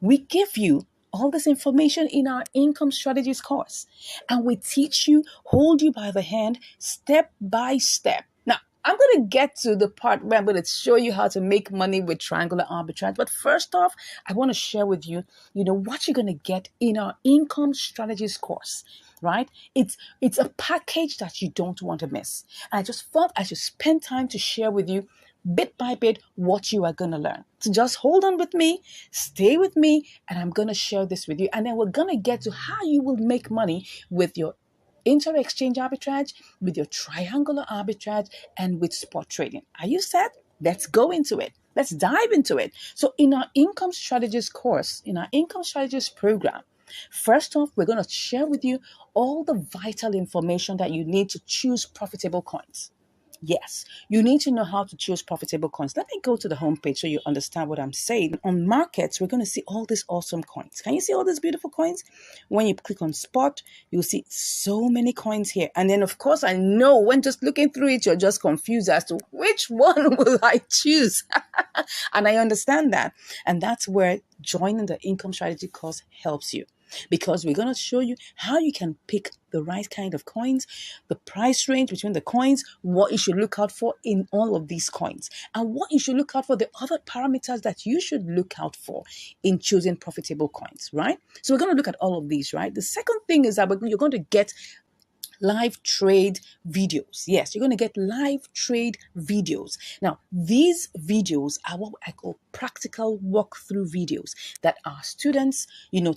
we give you all this information in our income strategies course. And we teach you, hold you by the hand, step by step. Now, I'm going to get to the part where I'm going to show you how to make money with triangular arbitrage. But first off, I want to share with you, what you're going to get in our income strategies course, right? It's a package that you don't want to miss. And I just thought I should spend time to share with you bit by bit what you are going to learn. So just hold on with me, stay with me, and I'm going to share this with you. And then we're going to get to how you will make money with your inter-exchange arbitrage, with your triangular arbitrage, and with spot trading. Are you set? Let's go into it. Let's dive into it. So in our income strategies course, in our income strategies program, first off, we're going to share with you all the vital information that you need to choose profitable coins. Yes, you need to know how to choose profitable coins. Let me go to the homepage so you understand what I'm saying. On markets, we're going to see all these awesome coins. Can you see all these beautiful coins? When you click on spot, you'll see so many coins here. And then, of course, I know when just looking through it, you're just confused as to which one will I choose. And I understand that. And that's where joining the income strategy course helps you, because we're going to show you how you can pick the right kind of coins, the price range between the coins, what you should look out for in all of these coins, and what you should look out for, the other parameters that you should look out for in choosing profitable coins, right? So we're going to look at all of these, right? The second thing is that you're going to get live trade videos. Yes, you're going to get live trade videos. Now, these videos are what I call practical walkthrough videos that our students,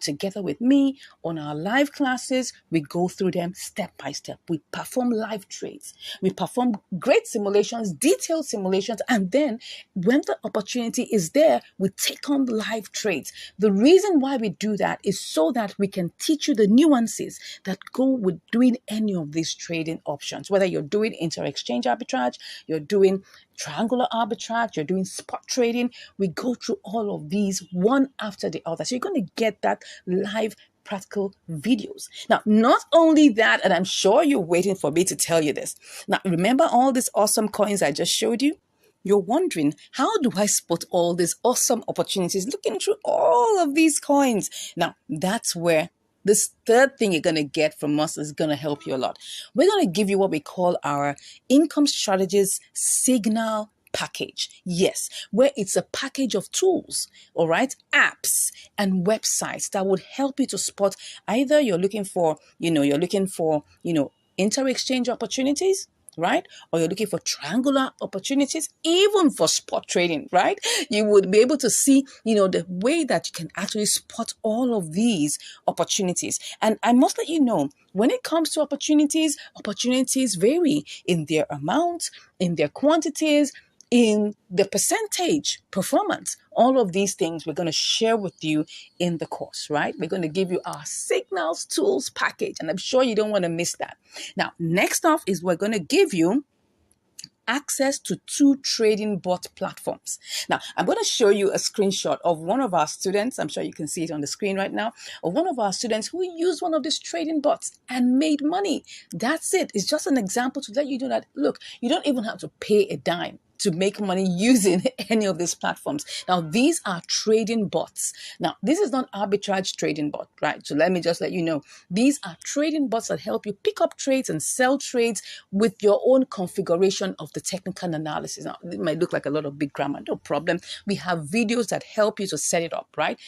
together with me on our live classes, we go through them step by step. We perform live trades. We perform great simulations, detailed simulations, and then when the opportunity is there, we take on live trades. The reason why we do that is so that we can teach you the nuances that go with doing any of these trading options, whether you're doing inter-exchange arbitrage, you're doing triangular arbitrage, you're doing spot trading. We go through all of these one after the other. So you're going to get that live practical videos. Now, not only that, and I'm sure you're waiting for me to tell you this. Now, remember all these awesome coins I just showed you? You're wondering, how do I spot all these awesome opportunities looking through all of these coins? Now, that's where this third thing you're going to get from us is going to help you a lot. We're going to give you what we call our income strategies signal package. Yes, where it's a package of tools, all right, apps and websites that would help you to spot either you're looking for inter-exchange opportunities, right? Or you're looking for triangular opportunities, even for spot trading, right? You would be able to see, the way that you can actually spot all of these opportunities. And I must let you know, when it comes to opportunities vary in their amount, in their quantities, in the percentage performance. All of these things we're going to share with you in the course, right? We're going to give you our signals tools package, and I'm sure you don't want to miss that. Now, next off is we're going to give you access to 2 trading bot platforms. Now, I'm going to show you a screenshot of one of our students. I'm sure you can see it on the screen right now, of one of our students who used one of these trading bots and made money. That's it. It's just an example to let you know that, look, you don't even have to pay a dime to make money using any of these platforms. Now, these are trading bots. Now, this is not arbitrage trading bot, right? So let me just let you know, these are trading bots that help you pick up trades and sell trades with your own configuration of the technical analysis. Now, it might look like a lot of big grammar, no problem. We have videos that help you to set it up, right?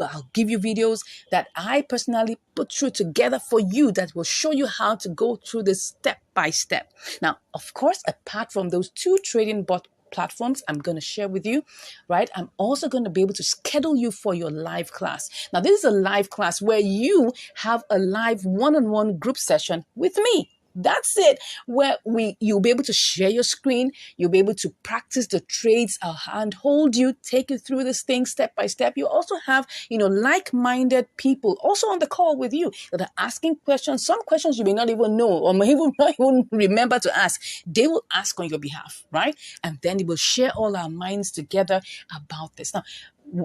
I'll give you videos that I personally put through together for you that will show you how to go through this step by step. Now, of course, apart from those 2 trading bot platforms I'm going to share with you, right? I'm also going to be able to schedule you for your live class. Now, this is a live class where you have a live one-on-one group session with me. That's it, where you'll be able to share your screen, you'll be able to practice the trades. I'll handhold you, take you through this thing step by step. You also have, like-minded people also on the call with you that are asking questions. Some questions you may not even know or may even not even remember to ask. They will ask on your behalf, right? And then they will share all our minds together about this. Now,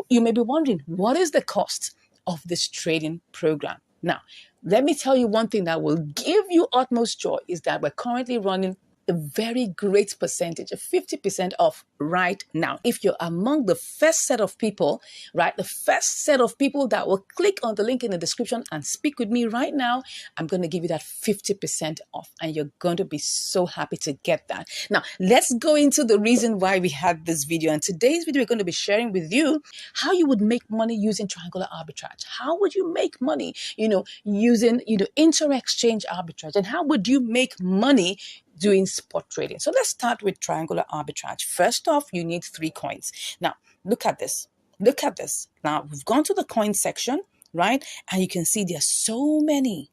you may be wondering, what is the cost of this trading program? Now, let me tell you one thing that will give you utmost joy is that we're currently running a very great percentage, a 50% off right now. If you're among the first set of people, right, the first set of people that will click on the link in the description and speak with me right now, I'm going to give you that 50% off, and you're going to be so happy to get that. Now, let's go into the reason why we had this video. And today's video, we're going to be sharing with you how you would make money using triangular arbitrage. How would you make money, using, inter-exchange arbitrage? And how would you make money doing spot trading? So let's start with triangular arbitrage. First off, you need 3 coins. Now, look at this. Look at this. Now, we've gone to the coin section, right? And you can see there's so many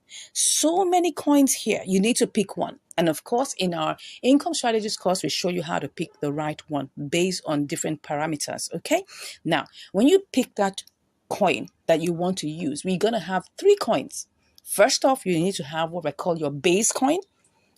coins here. You need to pick one. And of course, in our income strategies course, we show you how to pick the right one based on different parameters, okay? Now, when you pick that coin that you want to use, we're going to have 3 coins. First off, you need to have what we call your base coin.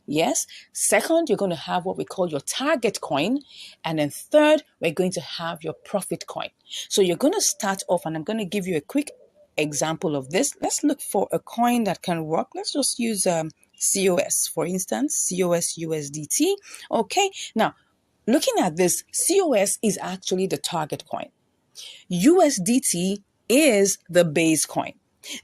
Yes. Second, you're going to have what we call your target coin. And then third, we're going to have your profit coin. So you're going to start off, and I'm going to give you a quick example of this. Let's look for a coin that can work. Let's just use COS, for instance, COS USDT. Okay. Now, looking at this, COS is actually the target coin. USDT is the base coin.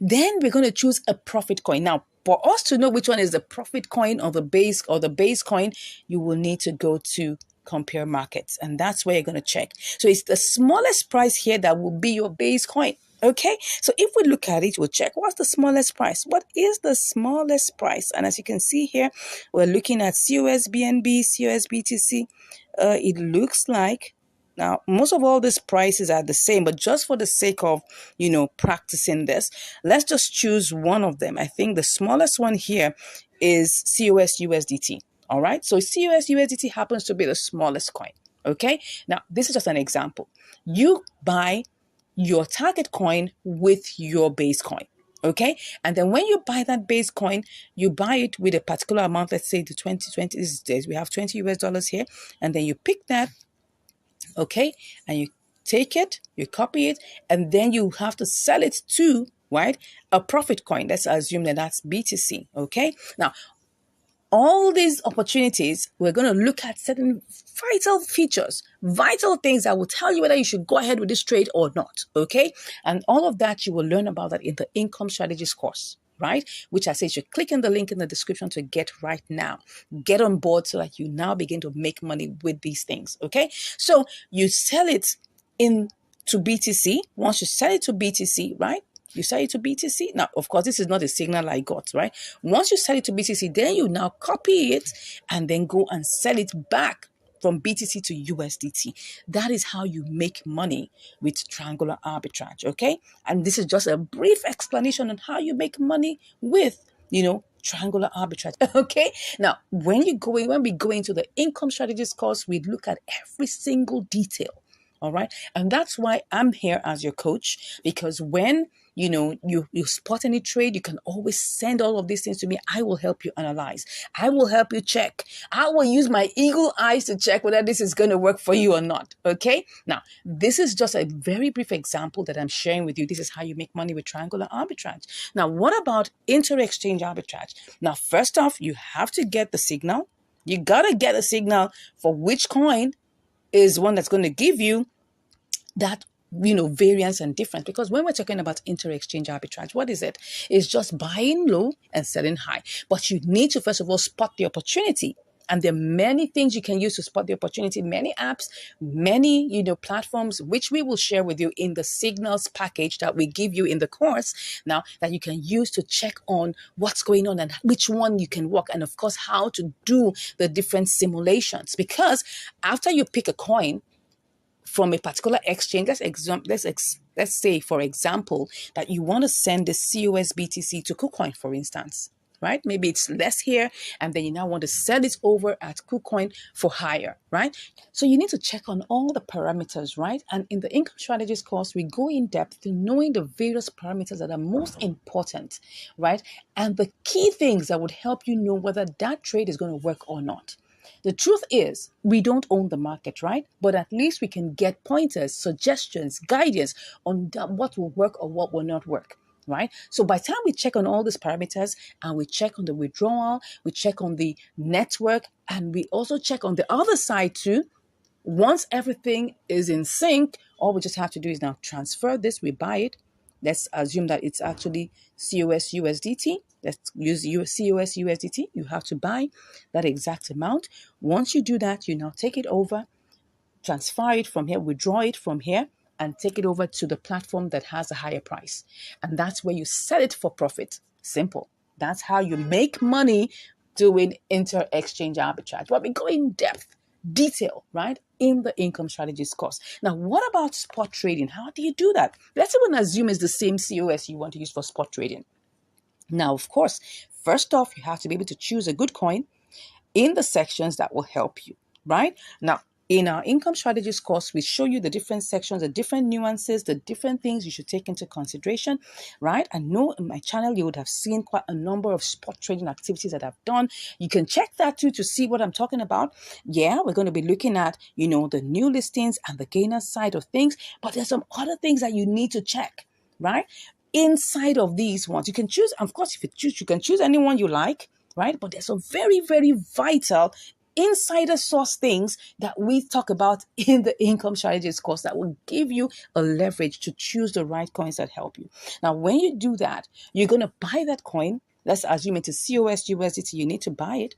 Then we're going to choose a profit coin. Now, for us to know which one is the profit coin or the base coin, you will need to go to compare markets, and that's where you're going to check. So it's the smallest price here that will be your base coin. Okay, so if we look at it, we'll check what's the smallest price. What is the smallest price? And as you can see here, we're looking at COSBNB, COSBTC. It looks like, now, most of all these prices are the same, but just for the sake of, practicing this, let's just choose one of them. I think the smallest one here is COS USDT. All right. So COS USDT happens to be the smallest coin. Okay. Now, this is just an example. You buy your target coin with your base coin. Okay. And then when you buy that base coin, you buy it with a particular amount. Let's say the 2020 days, we have $20 here. And then you pick that. Okay. And you take it, you copy it, and then you have to sell it to, right, a profit coin. Let's assume that that's BTC. Okay. Now, all these opportunities, we're going to look at certain vital features, vital things that will tell you whether you should go ahead with this trade or not, okay? And all of that, you will learn about that in the Income Strategies course, right? Which I say you should click on the link in the description to get right now. Get on board so that you now begin to make money with these things, okay? So you sell it to BTC. Once you sell it to BTC, right? You sell it to BTC. Now, of course, this is not a signal I got, right? Once you sell it to BTC, then you now copy it and then go and sell it back from BTC to USDT. That is how you make money with triangular arbitrage, okay? And this is just a brief explanation on how you make money with, triangular arbitrage, okay? Now, when we go into the Income Strategies course, we look at every single detail. All right. And that's why I'm here as your coach, because when you spot any trade, you can always send all of these things to me. I will help you analyze. I will help you check. I will use my eagle eyes to check whether this is going to work for you or not. Okay. Now, this is just a very brief example that I'm sharing with you. This is how you make money with triangular arbitrage. Now, what about inter-exchange arbitrage? Now, first off, you have to get the signal. You got to get a signal for which coin is one that's going to give you that variance and difference. Because when we're talking about inter-exchange arbitrage, what is it? It's just buying low and selling high. But you need to first of all spot the opportunity. And there are many things you can use to spot the opportunity, many apps, many, platforms, which we will share with you in the signals package that we give you in the course now, that you can use to check on what's going on and which one you can work. And of course, how to do the different simulations. Because after you pick a coin from a particular exchange, let's say, for example, that you want to send the COSBTC to KuCoin, for instance, right? Maybe it's less here, and then you now want to sell it over at KuCoin for higher, right? So you need to check on all the parameters, right? And in the Income Strategies course, we go in depth to knowing the various parameters that are most important, right? And the key things that would help you know whether that trade is going to work or not. The truth is, we don't own the market, right? But at least we can get pointers, suggestions, guidance on what will work or what will not work, right? So by the time we check on all these parameters and we check on the withdrawal, we check on the network, and we also check on the other side too, once everything is in sync, all we just have to do is now transfer this, we buy it. Let's assume that it's actually COS USDT. Let's use COS USDT. You have to buy that exact amount. Once you do that, you now take it over, transfer it from here, withdraw it from here, and take it over to the platform that has a higher price. And that's where you sell it for profit. Simple. That's how you make money doing inter-exchange arbitrage. But we go in depth, detail, right, in the Income Strategies course. Now, what about spot trading? How do you do that? Let's even assume it's the same COS you want to use for spot trading. Now, of course, first off, you have to be able to choose a good coin in the sections that will help you, right? Now, In our income strategies course, we show you the different sections, the different nuances, the different things you should take into consideration, right? I know in my channel, you would have seen quite a number of spot trading activities that I've done. You can check that too to see what I'm talking about. Yeah, we're going to be looking at, the new listings and the gainer side of things, but there's some other things that you need to check, right? Inside of these ones, you can choose, of course, if you choose, you can choose anyone you like, right? But there's some very, very vital insider source things that we talk about in the income strategies course that will give you a leverage to choose the right coins that help you. Now, when you do that, you're going to buy that coin. Let's assume it's a COS USDT. You need to buy it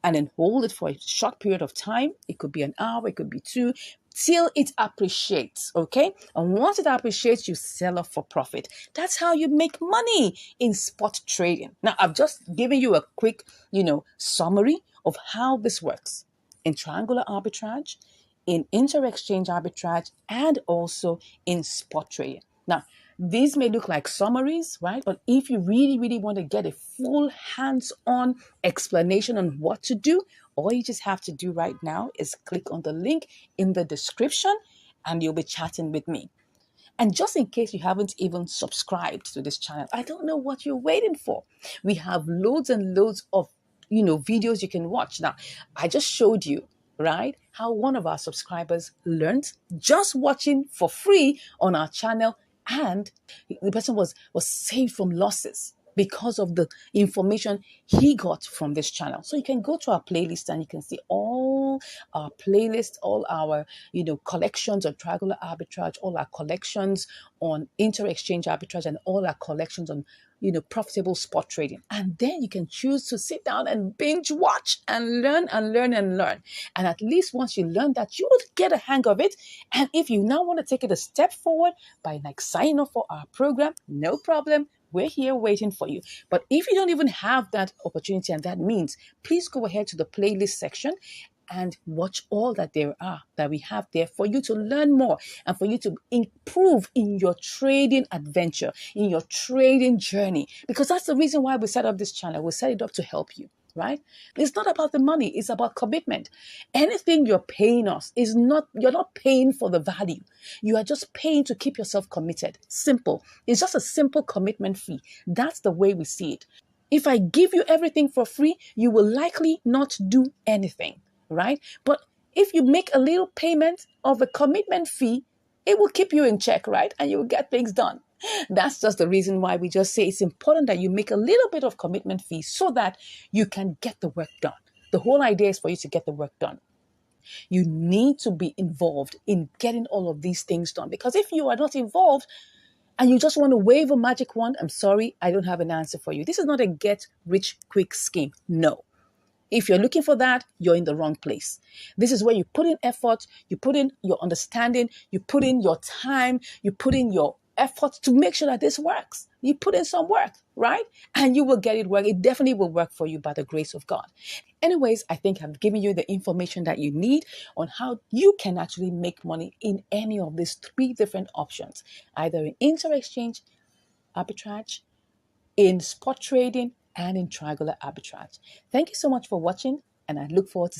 and then hold it for a short period of time. It could be an hour, it could be two, till it appreciates, okay? And once it appreciates, you sell off for profit. That's how you make money in spot trading. Now, I've just given you a quick, summary of how this works in triangular arbitrage, in inter-exchange arbitrage, and also in spot trading. Now, these may look like summaries, right? But if you really, really want to get a full hands-on explanation on what to do, all you just have to do right now is click on the link in the description and you'll be chatting with me. And just in case you haven't even subscribed to this channel, I don't know what you're waiting for. We have loads and loads of, videos you can watch. Now, I just showed you, right, how one of our subscribers learned just watching for free on our channel, and the person was saved from losses because of the information he got from this channel. So you can go to our playlist and you can see all our playlists, all our, collections on triangular arbitrage, all our collections on inter-exchange arbitrage, and all our collections on, profitable spot trading. And then you can choose to sit down and binge watch and learn and learn and learn. And at least once you learn that, you would get a hang of it. And if you now want to take it a step forward by signing up for our program, no problem. We're here waiting for you. But if you don't even have that opportunity and that means, please go ahead to the playlist section and watch all that we have there for you to learn more and for you to improve in your trading adventure, in your trading journey. Because that's the reason why we set up this channel. We set it up to help you, right? It's not about the money. It's about commitment. Anything you're paying us you're not paying for the value. You are just paying to keep yourself committed. Simple. It's just a simple commitment fee. That's the way we see it. If I give you everything for free, you will likely not do anything, right? But if you make a little payment of a commitment fee, it will keep you in check, right? And you will get things done. That's just the reason why we just say it's important that you make a little bit of commitment fee so that you can get the work done. The whole idea is for you to get the work done. You need to be involved in getting all of these things done, because if you are not involved and you just want to wave a magic wand, I'm sorry, I don't have an answer for you. This is not a get rich quick scheme. No. If you're looking for that, you're in the wrong place. This is where you put in effort, you put in your understanding, you put in your time, you put in your effort to make sure that this works. You put in some work, right? And you will get it work. It definitely will work for you by the grace of God. Anyways, I think I've given you the information that you need on how you can actually make money in any of these three different options, either in inter-exchange arbitrage, in spot trading, and in triangular arbitrage. Thank you so much for watching, and I look forward to